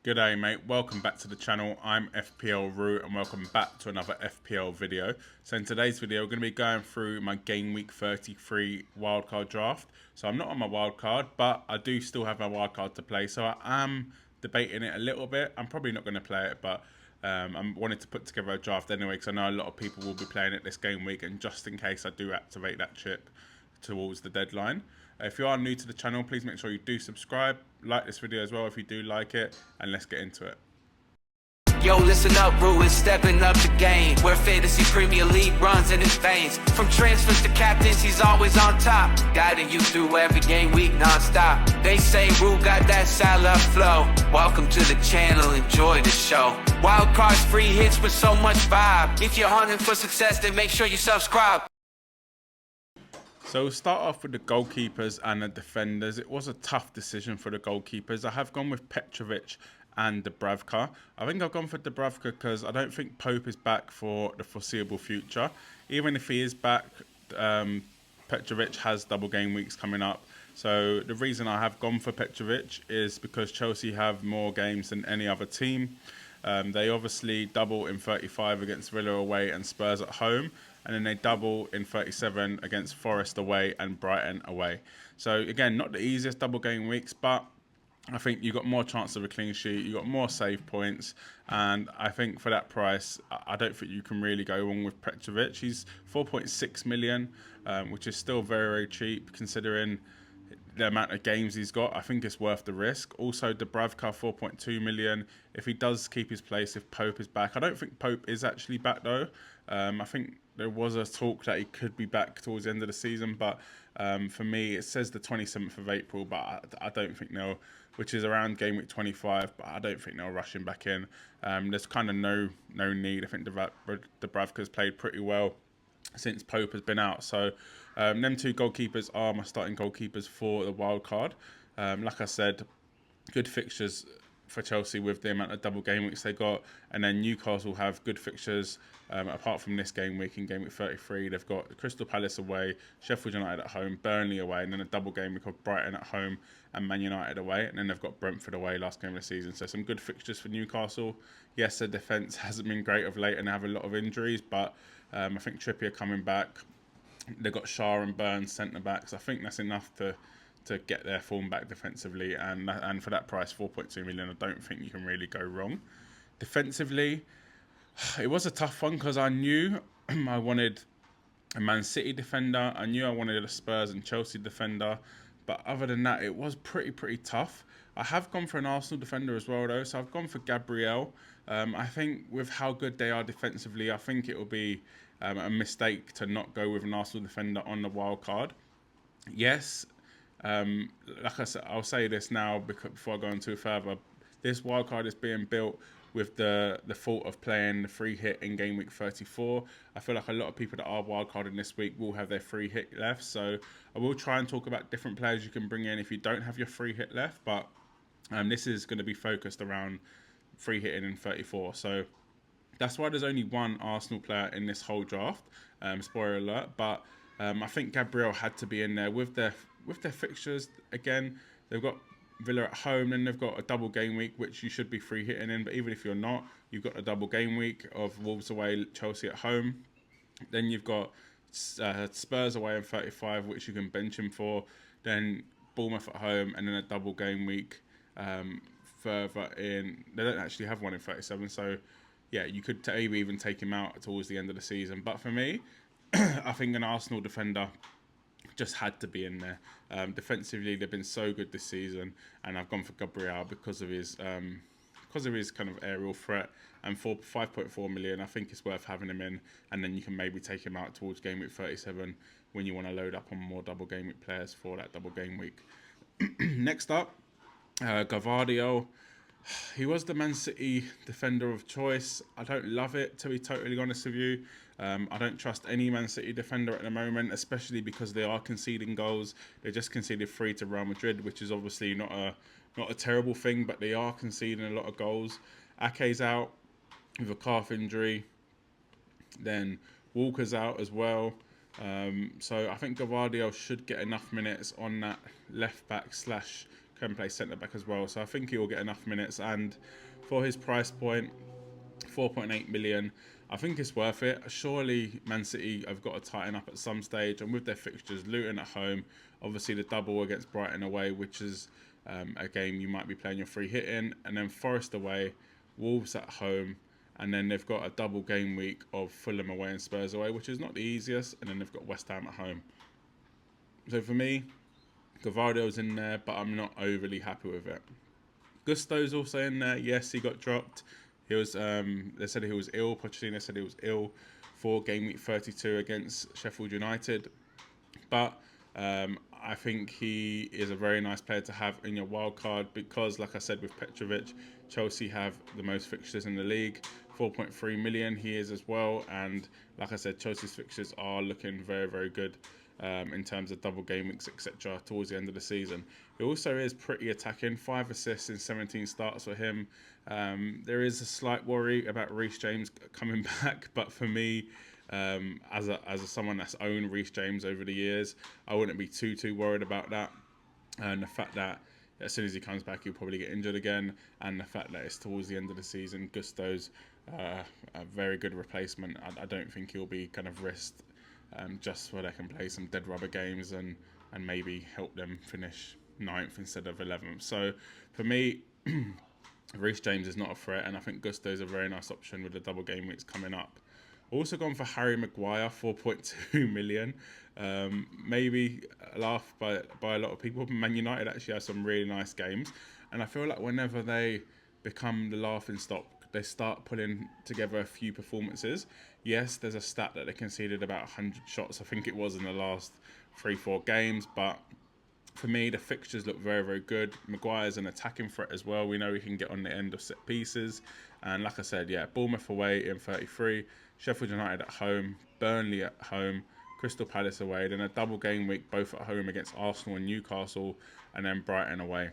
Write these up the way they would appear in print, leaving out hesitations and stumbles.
G'day mate, welcome back to the channel. I'm FPL Root and welcome back to another FPL video. So in today's video we're going to be going through my Game Week 33 wildcard draft. So I'm not on my wildcard, but I do still have my wildcard to play. So I am debating it a little bit. I'm probably not going to play it, but I wanted to put together a draft anyway because I know a lot of people will be playing it this game week, and just in case I do activate that chip towards the deadline. If you are new to the channel, please make sure you do subscribe, like this video as well if you do like it, and let's get into it. Yo, listen up, Rue is stepping up the game, where fantasy Premier League runs in his veins. From transfers to captains, he's always on top, guiding you through every game week non-stop. They say Rue got that Salah flow. Welcome to the channel, enjoy the show. Wildcards, free hits with so much vibe. If you're hunting for success, then make sure you subscribe. So we'll start off with the goalkeepers and the defenders. It was a tough decision for the goalkeepers. I have gone with Petrovic and Dubravka. I think I've gone for Dubravka because I don't think Pope is back for the foreseeable future. Even if he is back, Petrovic has double game weeks coming up. So the reason I have gone for Petrovic is because Chelsea have more games than any other team. They obviously double in 35 against Villa away and Spurs at home, and then they double in 37 against Forest away and Brighton away. So again, not the easiest double game weeks, but I think you got more chance of a clean sheet, you got more save points, and I think for that price, I don't think you can really go wrong with Petrovic. He's 4.6 million, which is still very, very cheap considering the amount of games he's got. I think it's worth the risk. Also, Dubravka, 4.2 million. If he does keep his place, if Pope is back, I don't think Pope is actually back though. I think there was a talk that he could be back towards the end of the season, but for me, it says the 27th of April, but I don't think they'll, which is around game week 25, but I don't think they'll rush him back in. There's kind of no need. I think Dubravka's played pretty well since Pope has been out. So them two goalkeepers are my starting goalkeepers for the wild card. Like I said, good fixtures for Chelsea with the amount of double game weeks they got, and then Newcastle have good fixtures apart from this game week. In game week 33 they've got Crystal Palace away, Sheffield United at home, Burnley away, and then a double game week of Brighton at home and Man United away, and then they've got Brentford away last game of the season. So some good fixtures for Newcastle. Yes, their defence hasn't been great of late and they have a lot of injuries, but I think Trippier coming back, they've got Shah and Burns centre backs. I think that's enough to get their form back defensively, and for that price, 4.2 million, I don't think you can really go wrong. Defensively, it was a tough one because I knew I wanted a Man City defender, I knew I wanted a Spurs and Chelsea defender, but other than that, it was pretty tough. I have gone for an Arsenal defender as well though, so I've gone for Gabriel. I think with how good they are defensively, I think it will be a mistake to not go with an Arsenal defender on the wild card. Yes, like I said, I'll say this now before I go on too further. This wildcard is being built with the thought of playing the free hit in game week 34. I feel like a lot of people that are wildcarding this week will have their free hit left. So I will try and talk about different players you can bring in if you don't have your free hit left. But this is going to be focused around free hitting in 34. So that's why there's only one Arsenal player in this whole draft. Spoiler alert. But I think Gabriel had to be in there with their fixtures. Again, they've got Villa at home, and they've got a double game week, which you should be free hitting in. But even if you're not, you've got a double game week of Wolves away, Chelsea at home. Then you've got Spurs away in 35, which you can bench him for. Then Bournemouth at home, and then a double game week further in. They don't actually have one in 37, so yeah, you could maybe even take him out towards the end of the season. But for me, I think an Arsenal defender just had to be in there. Defensively, they've been so good this season, and I've gone for Gabriel because of his kind of aerial threat. And for 5.4 million, I think it's worth having him in, and then you can maybe take him out towards game week 37 when you want to load up on more double game week players for that double game week. Next up, Gavardio. He was the Man City defender of choice. I don't love it, to be totally honest with you. I don't trust any Man City defender at the moment, especially because they are conceding goals. They just conceded 3 to Real Madrid, which is obviously not a terrible thing, but they are conceding a lot of goals. Ake's out with a calf injury. Then Walker's out as well. So I think Gavardio should get enough minutes on that left back / can play centre back as well. So I think he will get enough minutes. And for his price point, 4.8 million, I think it's worth it. Surely Man City have got to tighten up at some stage, and with their fixtures, Luton at home, obviously the double against Brighton away, which is a game you might be playing your free hit in, and then Forest away, Wolves at home, and then they've got a double game week of Fulham away and Spurs away, which is not the easiest, and then they've got West Ham at home. So for me, Gavardo's in there, but I'm not overly happy with it. Gusto's also in there. Yes, he got dropped. He was. They said he was ill. Pochettino said he was ill for game week 32 against Sheffield United. But I think he is a very nice player to have in your wild card because, like I said, with Petrovic, Chelsea have the most fixtures in the league. 4.3 million he is as well. And like I said, Chelsea's fixtures are looking very, very good. In terms of double game weeks, etc., towards the end of the season. He also is pretty attacking, 5 assists in 17 starts for him. There is a slight worry about Reece James coming back, but for me, as someone that's owned Reece James over the years, I wouldn't be too worried about that. And the fact that as soon as he comes back, he'll probably get injured again, and the fact that it's towards the end of the season, Gusto's a very good replacement. I don't think he'll be kind of risked. Just so they can play some dead rubber games and maybe help them finish 9th instead of 11th. So for me, Reece James is not a threat, and I think Gusto is a very nice option with the double game weeks coming up. Also gone for Harry Maguire, 4.2 million. Maybe laughed by a lot of people. Man United actually have some really nice games, and I feel like whenever they become the laughing stock, they start putting together a few performances. Yes, there's a stat that they conceded about 100 shots, I think it was, in the last 3-4 games, but for me, the fixtures look very, very good. Maguire's an attacking threat as well. We know he can get on the end of set pieces. And like I said, yeah, Bournemouth away in 33, Sheffield United at home, Burnley at home, Crystal Palace away, then a double game week, both at home against Arsenal and Newcastle, and then Brighton away.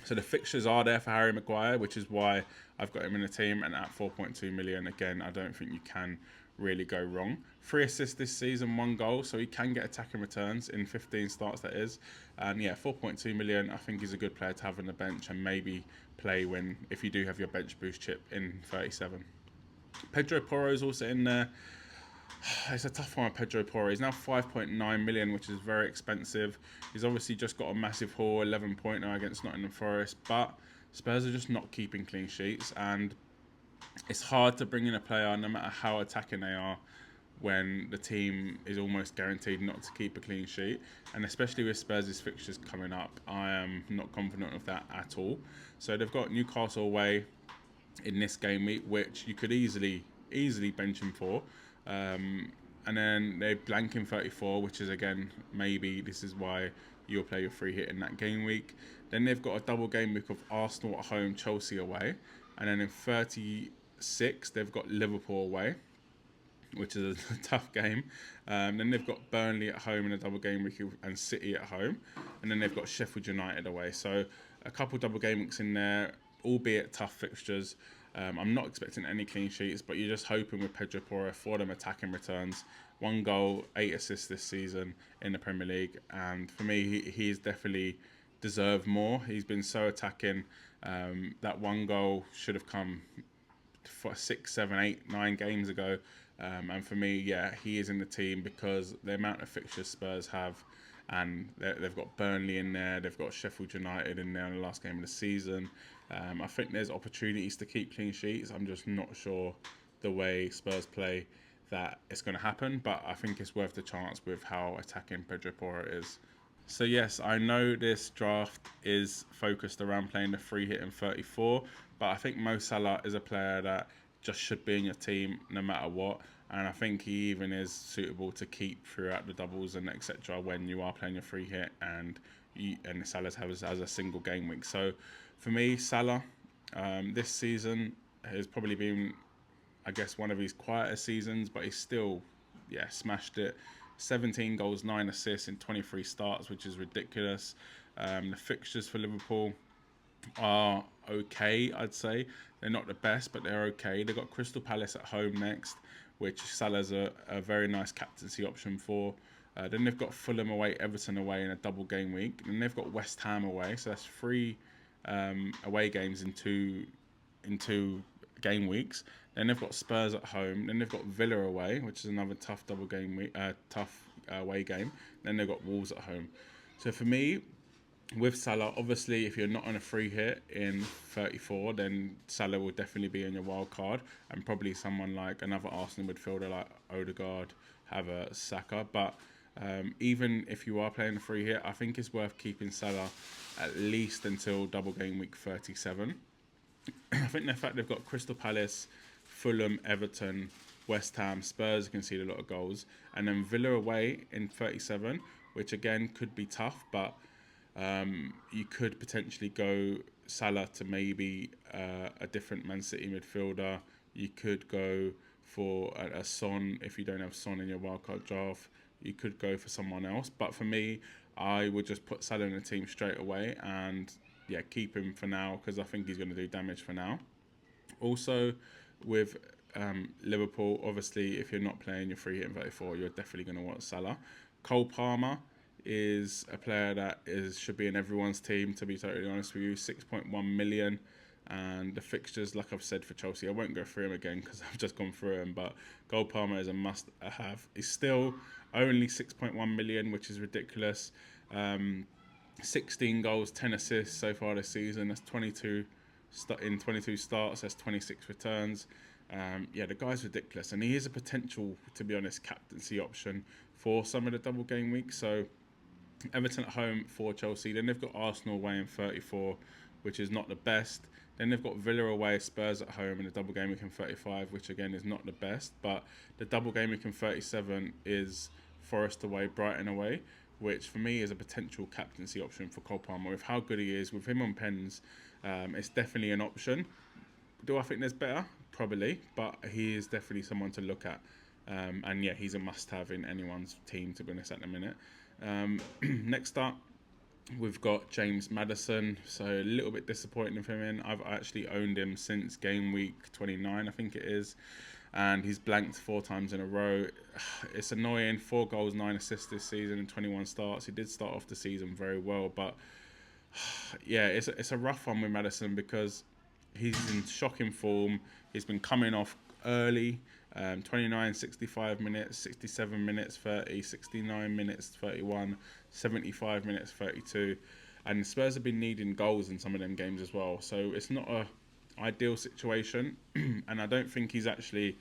So the fixtures are there for Harry Maguire, which is why I've got him in the team. And at 4.2 million, again, I don't think you can really go wrong. 3 assists this season, 1 goal, so he can get attacking returns in 15 starts, that is. And yeah, 4.2 million, I think he's a good player to have on the bench and maybe play if you do have your bench boost chip in 37. Pedro Porro is also in there. It's a tough one with Pedro Porro. He's now 5.9 million, which is very expensive. He's obviously just got a massive haul, 11-pointer against Nottingham Forest, but Spurs are just not keeping clean sheets, and it's hard to bring in a player, no matter how attacking they are, when the team is almost guaranteed not to keep a clean sheet. And especially with Spurs' fixtures coming up, I am not confident of that at all. So they've got Newcastle away in this game week, which you could easily bench him for. And then they blank in 34, which is, again, maybe this is why you'll play your free hit in that game week. Then they've got a double game week of Arsenal at home, Chelsea away. And then in 36, they've got Liverpool away, which is a tough game. Then they've got Burnley at home in a double game week and City at home. And then they've got Sheffield United away. So a couple double game weeks in there, albeit tough fixtures. I'm not expecting any clean sheets, but you're just hoping with Pedro Porro for them attacking returns. 1 goal, 8 assists this season in the Premier League. And for me, he's definitely deserved more. He's been so attacking. That 1 goal should have come 6, 7, 8, 9 games ago. And for me, yeah, he is in the team because the amount of fixtures Spurs have, and they've got Burnley in there, they've got Sheffield United in there in the last game of the season. I think there's opportunities to keep clean sheets. I'm just not sure the way Spurs play that it's going to happen, but I think it's worth the chance with how attacking Pedro Porro is. So yes, I know this draft is focused around playing the free hit in 34, but I think Mo Salah is a player that just should be in your team no matter what, and I think he even is suitable to keep throughout the doubles and etc. when you are playing your free hit and Salah has a single game week. So for me, Salah this season has probably been, I guess, one of his quieter seasons, but he's still, smashed it. 17 goals, 9 assists in 23 starts, which is ridiculous. The fixtures for Liverpool are okay, I'd say. They're not the best, but they're okay. They've got Crystal Palace at home next, which Salah's a very nice captaincy option for. Then they've got Fulham away, Everton away in a double game week. Then they've got West Ham away, so that's 3 away games in two game weeks. Then they've got Spurs at home. Then they've got Villa away, which is another tough double game week, tough away game. Then they've got Wolves at home. So for me, with Salah, obviously, if you're not on a free hit in 34, then Salah will definitely be in your wild card, and probably someone like another Arsenal midfielder like Odegaard, Havertz, Saka. But even if you are playing a free hit, I think it's worth keeping Salah at least until double game week 37. I think the fact they've got Crystal Palace, Fulham, Everton, West Ham, Spurs concede a lot of goals, and then Villa away in 37, which again could be tough, but you could potentially go Salah to maybe a different Man City midfielder. You could go for a Son if you don't have Son in your wildcard draft. You could go for someone else. But for me, I would just put Salah in the team straight away and keep him for now because I think he's going to do damage for now. Also, with Liverpool, obviously, if you're not playing your free hit in 34, you're definitely going to want Salah. Cole Palmer is a player that should be in everyone's team, to be totally honest with you. 6.1 million, and the fixtures, like I've said for Chelsea, I won't go through him again because I've just gone through him, but Cole Palmer is a must-have. He's still only 6.1 million, which is ridiculous. 16 goals, 10 assists so far this season. That's 22 in 22 starts. That's 26 returns. The guy's ridiculous, and he is a potential, to be honest, captaincy option for some of the double game weeks. So Everton at home for Chelsea. Then they've got Arsenal away in 34, which is not the best. Then they've got Villa away, Spurs at home in the double game week in 35, which again is not the best. But the double game week in 37 is Forest away, Brighton away, which for me is a potential captaincy option for Cole Palmer. With how good he is, with him on pens, it's definitely an option. Do I think there's better? Probably, but he is definitely someone to look at. And he's a must-have in anyone's team, to be honest, at the minute. Next up, we've got James Maddison. So a little bit disappointing for him. I've actually owned him since game week 29, I think it is. And he's blanked 4 times in a row. It's annoying. 4 goals, 9 assists this season and 21 starts. He did start off the season very well, but it's a rough one with Maddison because he's in shocking form. He's been coming off early. 29, 65 minutes, 67 minutes, 30, 69 minutes, 31, 75 minutes, 32. And Spurs have been needing goals in some of them games as well. So it's not a ideal situation. And I don't think he's actually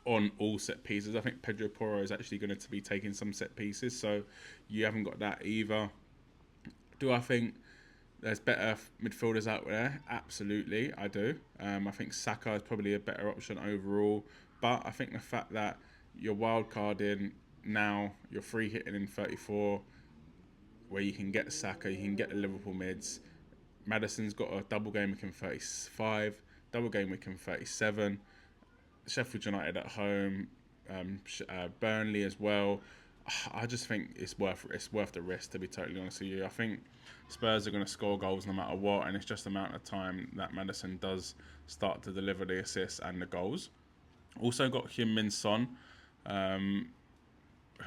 on all set pieces. I think Pedro Porro is actually going to be taking some set pieces. So you haven't got that either. Do I think there's better midfielders out there? Absolutely, I do. I think Saka is probably a better option overall. But I think the fact that you're wildcarding now, you're free hitting in 34, where you can get Saka, you can get the Liverpool mids. Maddison's got a double game week in 35, double game week in 37. Sheffield United at home, Burnley as well. I just think it's worth the risk, to be totally honest with you. I think Spurs are going to score goals no matter what, and it's just a amount of time that Maddison does start to deliver the assists and the goals. Also got Heung-min Son,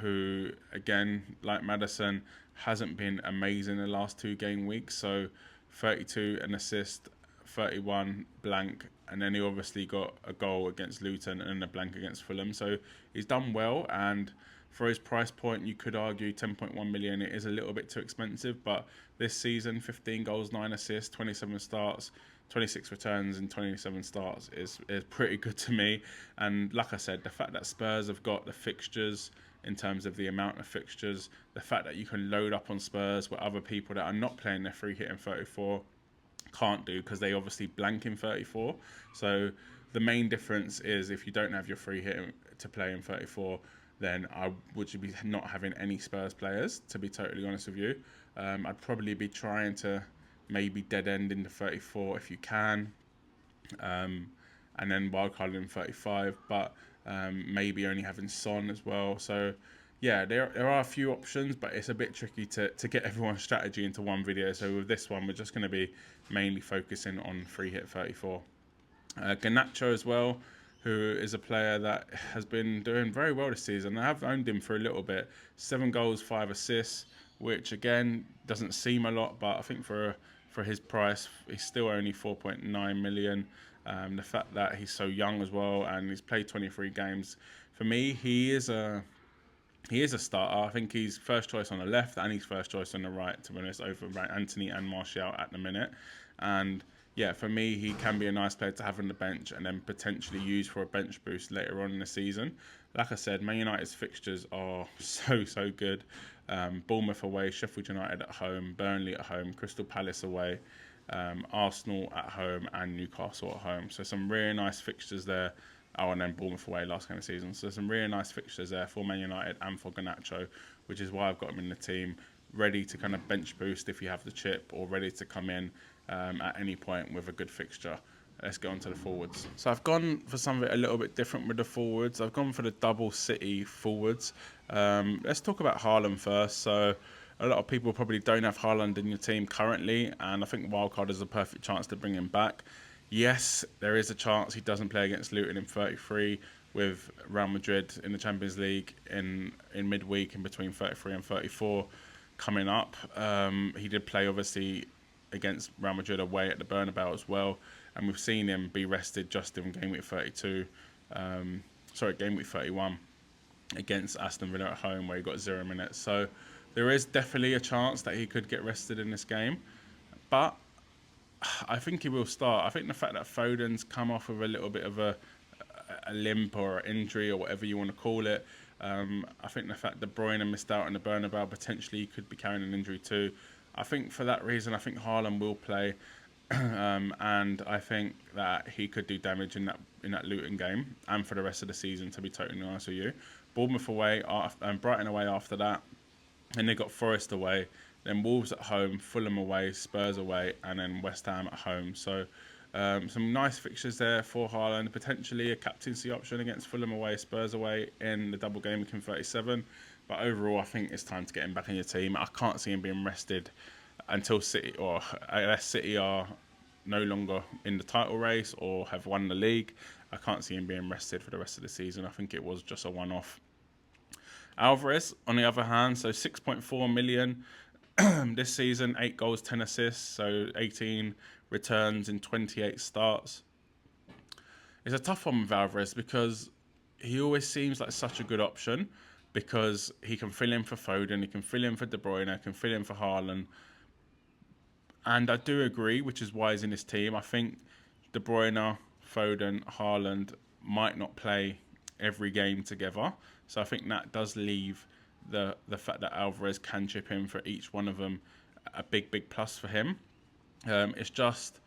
who, again, like Maddison, hasn't been amazing the last 2 game weeks. So 32 an assist, 31 blank, and then he obviously got a goal against Luton and a blank against Fulham. So he's done well, and for his price point, you could argue 10.1 million, it is a little bit too expensive, but this season, 15 goals, 9 assists, 27 starts, 26 returns and 27 starts is pretty good to me. And like I said, the fact that Spurs have got the fixtures in terms of the amount of fixtures, the fact that you can load up on Spurs where other people that are not playing their free hit in 34 can't do because they obviously blank in 34. So the main difference is if you don't have your free hit to play in 34, then I would be not having any Spurs players, to be totally honest with you. I'd probably be trying to maybe dead end into 34 if you can, and then wildcard in 35, but maybe only having Son as well. So yeah, there are a few options, but it's a bit tricky to get everyone's strategy into one video. So with this one, we're just going to be mainly focusing on free hit 34. Garnacho as well. who is a player that has been doing very well this season. I have owned him for a little bit. 7 goals, 5 assists, which again doesn't seem a lot, but I think for his price, he's still only 4.9 million. The fact that he's so young as well and he's played 23 games, for me, he is a starter. I think he's first choice on the left and he's first choice on the right, to be honest, over Anthony and Martial at the minute. And yeah, for me, he can be a nice player to have on the bench and then potentially use for a bench boost later on in the season. Like I said, Man United's fixtures are so good. Bournemouth away, Sheffield United at home, Burnley at home, Crystal Palace away, Arsenal at home, and Newcastle at home. So some really nice fixtures there. Oh, and then Bournemouth away last game of the season. So some really nice fixtures there for Man United and for Garnacho, which is why I've got him in the team, ready to kind of bench boost if you have the chip, or ready to come in at any point with a good fixture. Let's get on to the forwards. So I've gone for something a little bit different with the forwards. I've gone for the double City forwards. Let's talk about Haaland first. So a lot of people probably don't have Haaland in your team currently, and I think Wildcard is a perfect chance to bring him back. Yes, there is a chance he doesn't play against Luton in 33 with Real Madrid in the Champions League in midweek in between 33 and 34 coming up. He did play, obviously, against Real Madrid away at the Bernabeu as well, and we've seen him be rested just in game week 32. Game week 31 against Aston Villa at home, where he got 0 minutes. So there is definitely a chance that he could get rested in this game, but I think he will start. I think the fact that Foden's come off with a little bit of a limp or an injury or whatever you want to call it. I think the fact that De Bruyne missed out on the Bernabeu, potentially he could be carrying an injury too. I think for that reason, I think Haaland will play, and I think that he could do damage in that Luton game and for the rest of the season, to be totally honest with you. Bournemouth away and Brighton away after that, and they got Forest away, then Wolves at home, Fulham away, Spurs away, and then West Ham at home. So some nice fixtures there for Haaland, potentially a captaincy option against Fulham away, Spurs away in the double game week in 37. But overall, I think it's time to get him back in your team. I can't see him being rested until City, or unless City are no longer in the title race or have won the league. I can't see him being rested for the rest of the season. I think it was just a one-off. Alvarez, on the other hand, so 6.4 million this season, 8 goals, 10 assists, so 18 returns in 28 starts. It's a tough one with Alvarez because he always seems like such a good option, because he can fill in for Foden, he can fill in for De Bruyne, can fill in for Haaland. And I do agree, which is why he's in his team. I think De Bruyne, Foden, Haaland might not play every game together. So I think that does leave the fact that Alvarez can chip in for each one of them a big plus for him. It's just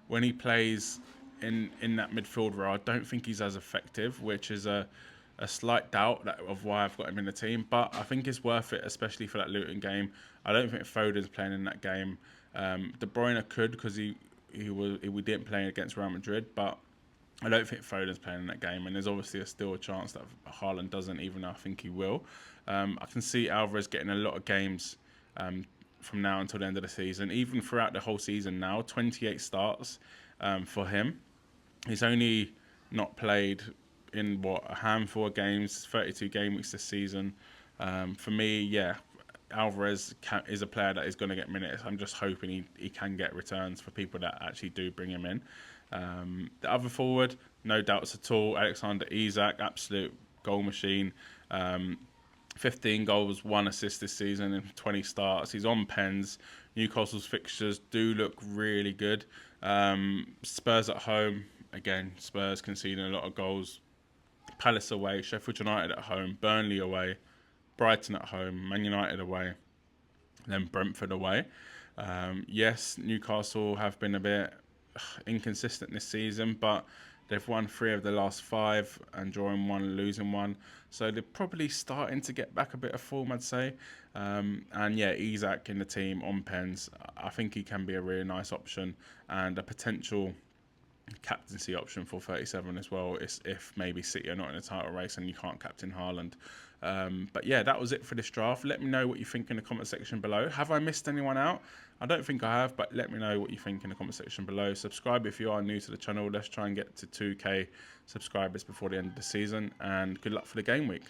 when he plays in that midfield role, I don't think he's as effective, which is a slight doubt of why I've got him in the team. But I think it's worth it, especially for that Luton game. I don't think Foden's playing in that game. De Bruyne could, because we didn't play against Real Madrid, but I don't think Foden's playing in that game, and there's obviously still a chance that Haaland doesn't, even though I think he will. I can see Alvarez getting a lot of games from now until the end of the season, even throughout the whole season now. 28 starts for him. He's only not played in, a handful of games, 32 game weeks this season. For me, yeah, Alvarez is a player that is going to get minutes. I'm just hoping he can get returns for people that actually do bring him in. The other forward, no doubts at all, Alexander Isak, absolute goal machine. 15 goals, 1 assist this season in 20 starts. He's on pens. Newcastle's fixtures do look really good. Spurs at home, again, Spurs conceding a lot of goals. Palace away, Sheffield United at home, Burnley away, Brighton at home, Man United away, then Brentford away. Yes, Newcastle have been a bit inconsistent this season, but they've won 3 of the last 5 and drawing 1, losing 1. So they're probably starting to get back a bit of form, I'd say. And yeah, Isak in the team on pens. I think he can be a really nice option and a potential captaincy option for 37 as well. It's if maybe City are not in a title race and you can't captain Haaland. But yeah, that was it for this draft. Let me know what you think in the comment section below. Have I missed anyone out? I don't think I have, but let me know what you think in the comment section below. Subscribe if you are new to the channel. Let's try and get to 2K subscribers before the end of the season, and good luck for the game week.